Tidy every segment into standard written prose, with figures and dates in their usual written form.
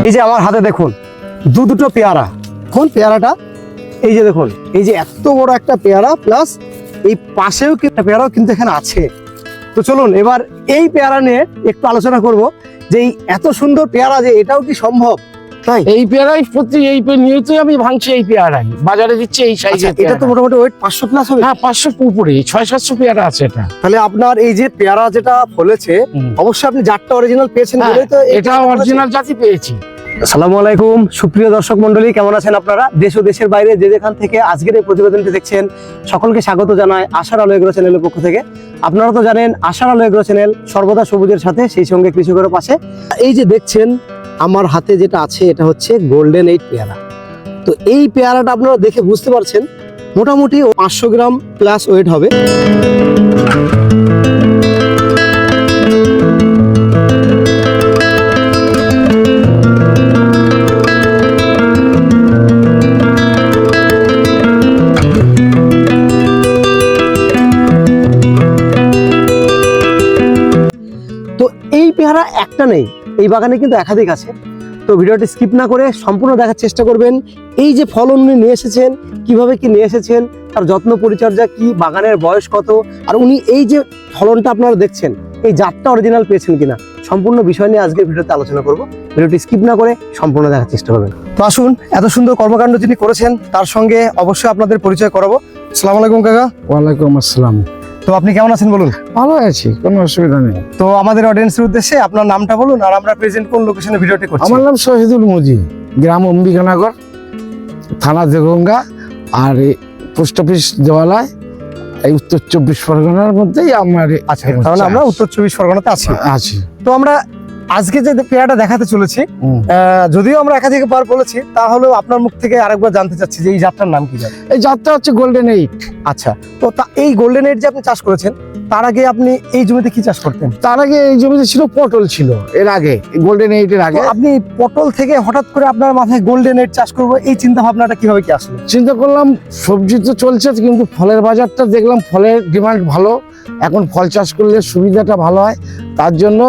এই যে আমার হাতে দেখুন দুটো পেয়ারা। কোন পেয়ারাটা? এই যে দেখুন, এই যে এত বড় একটা পেয়ারা, প্লাস এই পাশেও একটা পেয়ারাও কিন্তু এখানে আছে। তো চলুন এবার এই পেয়ারা নিয়ে একটু আলোচনা করব যে এই এত সুন্দর পেয়ারা যে এটাও কি সম্ভব? তাই এই পেয়ারাই প্রতি এই নিয়তই আমি ভাঙছি। এই পেয়ারাই বাজারে দিচ্ছে এই সাইজের। এটা তো মোটামুটি ওয়েট 500 প্লাস হবে। হ্যাঁ, 500 উপরে, 600-700 পেয়ারা আছে এটা। তাহলে আপনার এই যে পেয়ারা যেটা ফলেছে, অবশ্যই আপনি জাতটা অরিজিনাল পেয়েছেন বলেই তো এটা অরিজিনাল জাতি পেয়েছি। আসসালামু আলাইকুম সুপ্রিয় দর্শক মন্ডলী, কেমন আছেন আপনারা? দেশ ও দেশের বাইরে যে যেখান থেকে আজকের এই প্রতিবেদনটি দেখছেন, সকলকে স্বাগত জানাই আশার আলো এগ্রো চ্যানেলের পক্ষ থেকে। আপনারা তো জানেন আশার আলো এগ্রো চ্যানেল সর্বদা সবুজের সাথে, সেই সঙ্গে কৃষকের পাশে। এই যে দেখছেন আমার হাতে যেটা আছে, এটা হচ্ছে গোল্ডেন 8 পেয়ারা। তো এই পেয়ারাটা আপনারা দেখে বুঝতে পারছেন মোটামুটি 500 গ্রাম প্লাস ওয়েট হবে। এই পেয়ারা একটা নেই, এই বাগানে কিন্তু একাধিক আছে। তো ভিডিওটি স্কিপ না করে সম্পূর্ণ দেখার চেষ্টা করবেন। এই যে ফল উনি নিয়ে এসেছেন, কিভাবে কি নিয়ে এসেছেন, তার যত্ন পরিচর্যা কি, বাগানের বয়স কত, আর উনি এই যে ফলনটা আপনারা দেখছেন এই জাতটা অরিজিনাল পেয়েছেন কিনা, সম্পূর্ণ বিষয় নিয়ে আজকের ভিডিওতে আলোচনা করব। ভিডিওটি স্কিপ না করে সম্পূর্ণ দেখার চেষ্টা করবেন। তো আসুন, এত সুন্দর কর্মকাণ্ড যিনি করেছেন তার সঙ্গে অবশ্যই আপনাদের পরিচয় করাবো। আসসালামু আলাইকুম কাকা। ওয়ালাইকুম আসসালাম। তো আপনি কেমন আছেন বলুন? ভালো আছি, কোনো অসুবিধা নেই। তো আমাদের অডিয়েন্সের উদ্দেশ্যে আপনার নামটা বলুন, আর আমরা প্রেজেন্ট কোন লোকেশনে ভিডিওটি করছি। আমার নাম শহীদুল মুজি, গ্রাম অম্বিকানগর, থানা দেগঙ্গা, আর পোস্ট অফিস দেওয়ালায়, এই উত্তর 24 পরগনার মধ্যেই আমার। আচ্ছা, তাহলে আমরা উত্তর 24 পরগনাতে আছি। তো আমরা আজকে যে পেয়ারাটা দেখাতে চলেছি, যদিও আমরা একাধিকবার বলেছি, তাহলেও আপনার মুখ থেকে আরেকবার জানতে চাচ্ছি যে এই জাতটার নাম কি? এই জাতটা হচ্ছে গোল্ডেন 8। আচ্ছা, তো এই গোল্ডেন 8 যে আপনি চাষ করেছেন, তার আগে আপনি এই জমিতে কি চাষ করতেন? তার আগে এই জমিতে ছিল পটল, ছিল এর আগে গোল্ডেন 8 এর আগে। আপনি পটল থেকে হঠাৎ করে আপনার মাথায় গোল্ডেন 8 চাষ করবো, এই চিন্তা ভাবনাটা কিভাবে কি আসলো? চিন্তা করলাম সবজি তো চলছে, কিন্তু ফলের বাজারটা দেখলাম ফলের ডিমান্ড ভালো, এখন ফল চাষ করলে সুবিধাটা ভালো হয়। তার জন্য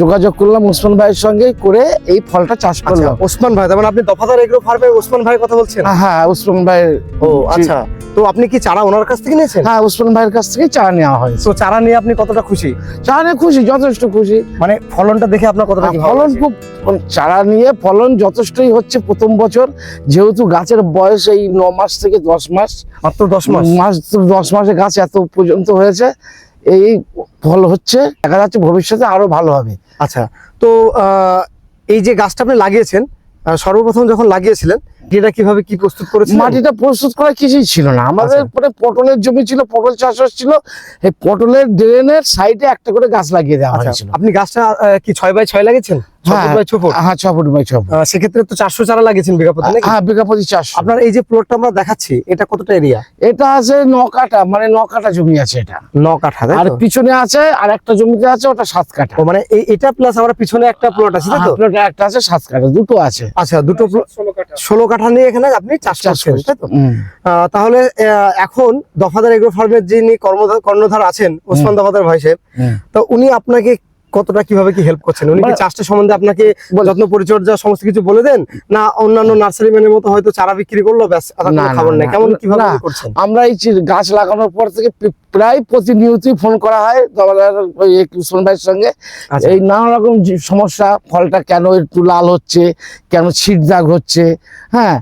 যোগাযোগ করলাম ওসমান ভাইয়ের সঙ্গে, করে এই ফলটা চাষ করলাম। ওসমান ভাই, তার মানে আপনি দফাদার এগ্রো ফার্মের ওসমান ভাইয়ের কথা বলছেন? হ্যাঁ, ওসমান ভাইয়ের। ও আচ্ছা, তো আপনি কি চারা ওনার কাছ থেকে নিয়েছেন? হ্যাঁ, ওসমান ভাইয়ের কাছ থেকে চারা নেওয়া হয়। তো চারা নিয়ে আপনি কতটা খুশি? চারা নিয়ে খুশি, যথেষ্ট খুশি। মানে ফলনটা দেখে আপনার কতটা কি ভালো ফলন? লাগছে? খুব, চারা নিয়ে ফলন যথেষ্টই হচ্ছে প্রথম বছর, যেহেতু গাছের বয়স এই 9 মাস থেকে 10 মাস, মাত্র 10 মাস, 10 মাসে গাছ এত পর্যন্ত হয়েছে। এই ফল হচ্ছে, দেখা যাচ্ছে ভবিষ্যতে আরো ভালো হবে। আচ্ছা, তো এই যে গাছটা আপনি লাগিয়েছেন, সর্বপ্রথম যখন লাগিয়েছিলেন এটা কিভাবে কি প্রস্তুত করেছিলেন? মাটিটা প্রস্তুত করা কিছুই ছিল না আমাদের। পরে পটলের জমি ছিল, পটল চাষ হচ্ছিল। এই পটলের ড্রেনের সাইডে একটা করে গাছ লাগিয়ে দেওয়া হয়েছিল। আপনি গাছটা কি 6 বাই 6 লাগিয়েছেন? 6 ফুট বাই 6 ফুট? হ্যাঁ, 6 ফুট বাই 6 ফুট। সেক্ষেত্রে তো 400 চারা লাগিয়েছেন বিঘা প্রতি নাকি? হ্যাঁ, বিঘা প্রতি 400। আপনার এই যে প্লটটা আমরা দেখাচ্ছি, এটা কতটা এরিয়া? এটা আছে 9 কাঠা, মানে 9 কাঠা জমি আছে এটা। 9 কাঠা। আর পিছনে আছে আর একটা জমিতে আছে, ওটা 7 কাঠা। ও মানে এটা প্লাস আমার পিছনে একটা প্লট আছে, তাই তো? প্লট একটা আছে 7 কাঠা, দুটো আছে। আচ্ছা, দুটো 16 কাঠা নিয়ে এখানে আপনি চাষ করছেন, তাই তো? তাহলে এখন দফাদার এগ্রো ফার্মের যিনি কর্ণধার আছেন, ওসমান দফাদার ভাই সাহেব, তো উনি আপনাকে কতটা কিভাবে কি হেল্প করছেন? উনি কি চাষটা সম্বন্ধে আপনাকে যত্ন পরিচর্যা সমস্ত কিছু বলে দেন, না অন্যান্য নার্সারি ম্যানের মতো হয়তো চারা বিক্রি করলো ব্যাস, খবর নেই? কেমন কিভাবে করছেন? আমরা এই গাছ লাগানোর পর থেকে প্রায় প্রতিনিয়তই ফোন করা হয় ওসমান ভাইয়ের সঙ্গে। এই নানা রকম সমস্যা, ফলটা কেন একটু লাল হচ্ছে, কেন ছিট দাগ হচ্ছে, হ্যাঁ,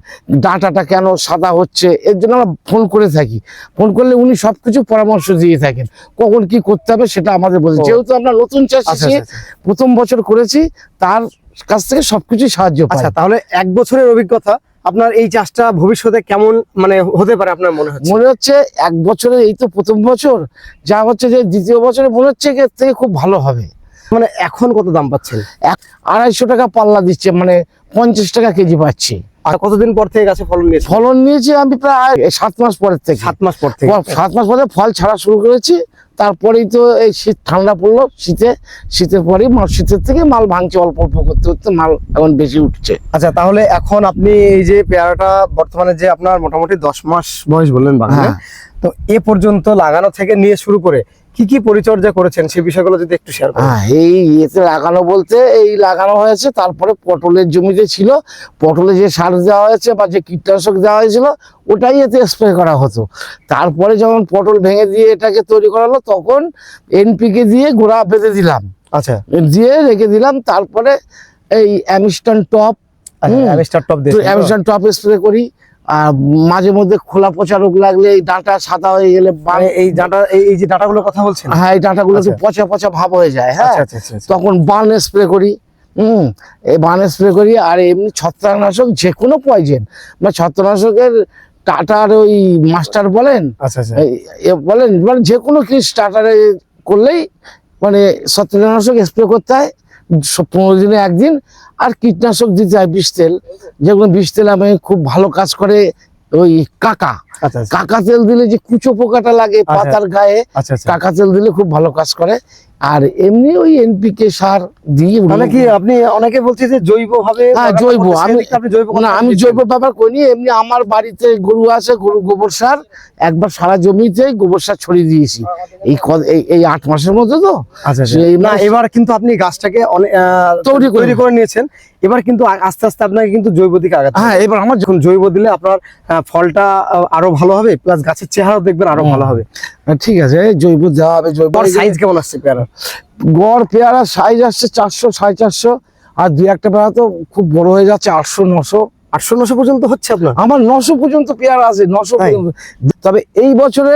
ডাঁটাটা কেন সাদা হচ্ছে, এর জন্য আমরা ফোন করে থাকি। ফোন করলে উনি সবকিছু পরামর্শ দিয়ে থাকেন, কখন কি করতে হবে সেটা আমাদের বলছে। যেহেতু আমরা নতুন চাষি, প্রথম বছর করেছি, তার কাছ থেকে সবকিছু সাহায্য পাই। আচ্ছা, তাহলে 1 বছরের অভিজ্ঞতা, আপনার এই চাষটা ভবিষ্যতে কেমন মানে হতে পারে আপনার মনে হচ্ছে? মনে হচ্ছে 1 বছরে, এই তো প্রথম বছর, যা হচ্ছে যে দ্বিতীয় বছরে মনে হচ্ছে এর থেকে খুব ভালো হবে। মানে এখন কত দাম পাচ্ছেন? 250 টাকা পাল্লা দিচ্ছে, মানে 50 টাকা কেজি পাচ্ছি। আর কতদিন পর থেকে গাছে ফলন নিয়েছে? ফলন নিয়েছি আমি প্রায় 7 মাস পরের থেকে। 7 মাস পর থেকে? 7 মাস পরে ফল ছাড়া শুরু করেছি। তারপরেই তো এই শীত, ঠান্ডা পড়লো, শীতের পরেই শীতের থেকে মাল ভাঙছে, অল্প অল্প করতে করতে মাল এখন বেশি উঠছে। আচ্ছা, তাহলে এখন আপনি এই যে পেয়ারাটা বর্তমানে যে আপনার মোটামুটি 10 মাস বয়স বললেন বাগানে, তো এ পর্যন্ত লাগানো থেকে নিয়ে শুরু করে কি কি পরিচর্যা করেছেন সেই বিষয়গুলো যদি একটু শেয়ার করেন। হ্যাঁ, এই এতে লাগানো বলতে এই লাগানো হয়েছে, তারপরে পটলের জমিতে ছিল, পটলে যে সার দেওয়া হয়েছে বা যে কীটনাশক দেওয়া হয়েছিল ওটাই এতে স্প্রে করা হতো। তারপরে যখন পটল ভেঙে দিয়ে এটাকে তৈরি করা হলো তখন এনপিকে দিয়ে গোড়া বেঁধে দিলাম, আচ্ছা, দিয়ে রেখে দিলাম। তারপরে এই অ্যামিস্টান টপ, অ্যামিস্টার টপ দিয়ে অ্যামিস্টান টপ স্প্রে করি। আর মাঝে মধ্যে খোলা পচা রোগ লাগলে এই ডাঁটা সাদা হয়ে গেলে মানে এই ডাঁটা এই যে ডাঁটাগুলোর কথা বলছেন, হ্যাঁ এই ডাঁটাগুলো একটু আচ্ছা। পচা পচা ভাব হয়ে যায়, হ্যাঁ আচ্ছা, আচ্ছা, আচ্ছা, আচ্ছা। তখন বান স্প্রে করি। এই বান স্প্রে করি। আর এমনি ছত্রাকনাশক যে কোনো পয়জেন বা ছত্রাকনাশকের টাটার ওই মাস্টার বলেন, আচ্ছা, আচ্ছা। বলেন মানে যে কোনো কি স্টার্টারে করলেই মানে ছত্রাকনাশক স্প্রে করতে হয় 15 দিনে একদিন। আর কীটনাশক দিতে হয় বিষ তেল, যেগুলো বিষ তেল আমি খুব ভালো কাজ করে ওই কাকা আচ্ছা, আচ্ছা, কাকা তেল দিলে যে কুচো পোকাটা লাগে আচ্ছা। পাতার গায়ে, আচ্ছা, আচ্ছা। কাকা তেল দিলে খুব ভালো কাজ করে। আর এমনি ওই এনপিকে সার দিয়ে মানে কি আপনি অনেকে বলছে যে জৈব ভাবে, হ্যাঁ জৈব, আপনি জৈব না আমি জৈব ব্যবহার করিনি। এমনি আমার বাড়িতে গরু আছে, গরু গোবর সার একবার সারা জমিতে গোবর সার ছড়িয়ে দিয়েছি এই 8 মাসের মধ্যে। তো আচ্ছা, সেই না এবার কিন্তু আপনি গাছটাকে তৈরি করে নিয়েছেন, এবার কিন্তু আস্তে আস্তে আপনাকে কিন্তু জৈব দিকে আগাতে হবে। হ্যাঁ এবার আমার যখন জৈব দিলে আপনার ফলটা আরো ভালো হবে, প্লাস গাছের চেহারাও দেখবেন আরো ভালো হবে। ঠিক আছে, জৈব দেওয়া হবে। জৈব সাইজ কেমন আসছে পেয়ারা? গড় পেয়ারা সাইজ আসছে 400 450, আর 2-1টা পেয়ারা তো খুব বড় হয়ে যাচ্ছে 800 900 800-900 পর্যন্ত হচ্ছে আপনার? আমার 900 পর্যন্ত পেয়ারা আছে, 900 তাই? পর্যন্ত। তবে এই বছরে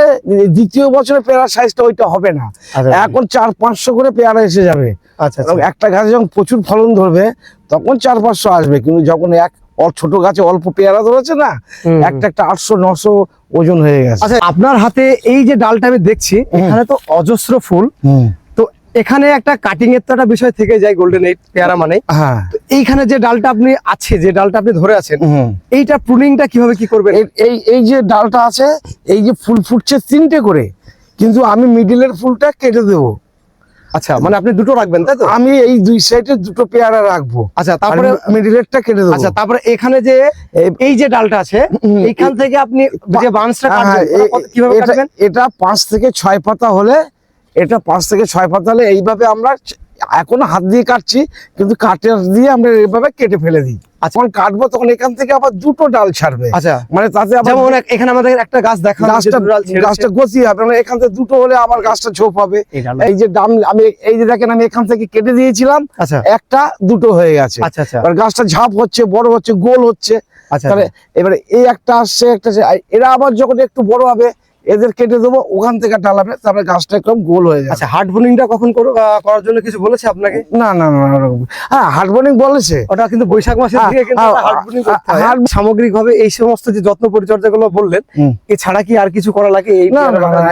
দ্বিতীয় বছরে পেয়ারা সাইজটা ওইটা হবে না, আচ্ছা, এখন 400-500 করে পেয়ারা এসে যাবে। আচ্ছা, এবং একটা গাছে যখন প্রচুর ফলন ধরবে তখন 400-500 আসবে, কিন্তু যখন ছোট গাছে অল্প পেয়ারা ধরেছে না, একটা 800-900 ওজন হয়ে গেছে। আচ্ছা, আপনার হাতে এই যে ডালটা আমি দেখছি, এখানে তো অজস্র ফুল, তো এখানে একটা কাটিং এর তো একটা বিষয় থেকে যায় গোল্ডেন এইট পেয়ারা মানে। হ্যাঁ, তো এইখানে যে ডালটা আপনি আছে, যে ডালটা আপনি ধরে আছেন, এইটা প্রুনিংটা কিভাবে কি করবেন? এই যে ডালটা আছে, এই যে ফুল ফুটছে 3টে করে, কিন্তু আমি মিডিলের ফুলটা কেটে দেবো। আচ্ছা, মানে আপনি দুটো রাখবেন তাই তো? আমি এই 2 সাইডে 2টো পেয়ারা রাখবো। আচ্ছা, তারপরে মিডিলেরটা কেটে দেবো। আচ্ছা, তারপরে এখানে যে এই যে ডালটা আছে, এইখান থেকে আপনি যে বাঁশটা কাটবেন, ওটা কিভাবে কাটবেন? এটা 5 থেকে 6 পাতা হলে, এটা 5 থেকে 6 পাতা হলে এইভাবে আমরা এখনো হাত দিয়ে কাটছি, কিন্তু কাটার দিয়ে আমরা এইভাবে কেটে ফেলে দিই। যখন কাটবো তখন এখান থেকে আবার 2টো ডাল ছাড়বে। আচ্ছা, মানে তাতে আবার যেমন এখানে আমাদের একটা গাছ দেখা গাছটা গছি হবে, মানে এখান থেকে 2টো হলে আবার গাছটা ঝোপ হবে। এই যে ডাল আমি এই যে দেখেন আমি এখান থেকে কেটে দিয়েছিলাম, আচ্ছা, একটা 2টো হয়ে গেছে। আচ্ছা, আচ্ছা, এবার গাছটা ঝাপ হচ্ছে, বড় হচ্ছে, গোল হচ্ছে। আচ্ছা, তাহলে এবারে এই একটা আসছে, একটা এরা আবার যখন একটু বড় হবে এদের কেটে দেবো, ওখান থেকে ডালাবে, তারপরে গাছটা একদম গোল হয়ে যাবে। আচ্ছা, হার্ড বোনিংটা কখন করার জন্য কিছু বলেছে আপনাকে? না না না, হ্যাঁ হার্ড বোনিং বলেছে, ওটা কিন্তু বৈশাখ মাসের দিকে কিন্তু হার্ড বোনিং করতে হয়। সামগ্রিকভাবে এই সমস্ত যে যত্ন পরিচর্যা গুলো বললেন, এছাড়া কি আর কিছু করা লাগে? এই না না,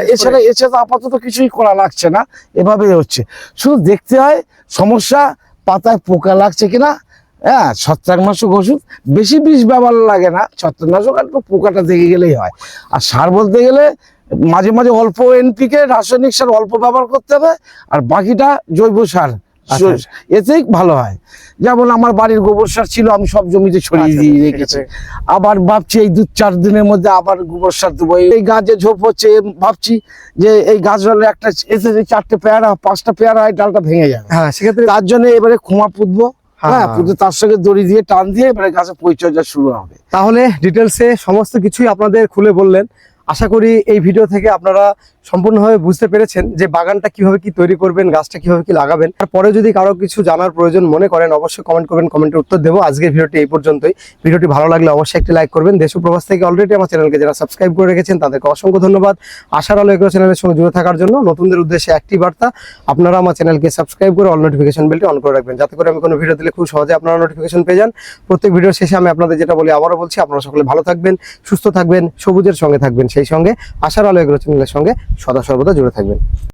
এছাড়া আপাতত কিছুই করা লাগছে না, এভাবে হচ্ছে। শুধু দেখতে হয় সমস্যা পাতায় পোকা লাগছে কিনা। হ্যাঁ, ছত্রাকনাশক ওষুধ বেশি বিষ ব্যবহার লাগে না, ছত্রাকনাশক আর পোকাটা দেখে গেলেই হয়। আর সার বলতে গেলে মাঝে মাঝে অল্প এনপিকে রাসায়নিক সার অল্প ব্যবহার করতে হবে, আর বাকিটা জৈব সার, এতেই ভালো হয়। যেমন আমার বাড়ির গোবর সার ছিল, আমি সব জমিতে ছড়িয়ে দিয়ে রেখেছি। আবার ভাবছি এই 2-4 দিনের মধ্যে আবার গোবর সার দেবো। এই গাছে ঝোপ হচ্ছে, ভাবছি যে এই গাছগুলো একটা এসে 4টে পেয়ারা 5টা পেয়ারা ডালটা ভেঙে যাবে। হ্যাঁ, সেক্ষেত্রে তার জন্য এবারে খোমা পুঁতবো। হ্যাঁ, পুঁতে তার সঙ্গে দড়ি দিয়ে টান দিয়ে এবারে গাছের পরিচর্যা শুরু হবে। তাহলে ডিটেলসে সমস্ত কিছুই আপনাদের খুলে বললেন। আশা করি এই ভিডিও থেকে আপনারা সম্পূর্ণভাবে বুঝতে পেরেছেন যে বাগানটা কিভাবে কি তৈরি করবেন, গাছটা কিভাবে কি লাগাবেন। তারপরে যদি কারো কিছু জানার প্রয়োজন মনে করেন অবশ্যই কমেন্ট করবেন, কমেন্টে উত্তর দেবো। আজকের ভিডিওটি এই পর্যন্তই। ভিডিওটি ভালো লাগলে অবশ্যই একটি লাইক করবেন। দেশ ও প্রবাস থেকে অলরেডি আমার চ্যানেলকে যারা সাবস্ক্রাইব করে রেখেছেন তাদেরকে অসংখ্য ধন্যবাদ। আশার আলো এগ্রো চ্যানেলের সঙ্গে জুড়ে থাকার জন্য নতুনদের উদ্দেশ্যে একটি বার্তা, আপনারা আমার চ্যানেলকে সাবস্ক্রাইব করে অল নোটিফিকেশন বেলটি অন করে রাখবেন, যাতে করে আমি কোনো ভিডিও দিলে খুব সহজে আপনারা নোটিফিকেশন পেয়ে যান। প্রত্যেক ভিডিওর শেষে আমি আপনাদের যেটা বলি আবারও বলছি, আপনারা সকলে ভালো থাকবেন, সুস্থ থাকবেন, সবুজের সঙ্গে থাকবেন, সেই সঙ্গে আশার আলো এগ্রো চ্যানেলের সঙ্গে সদা সর্বদা জুড়ে থাকবেন।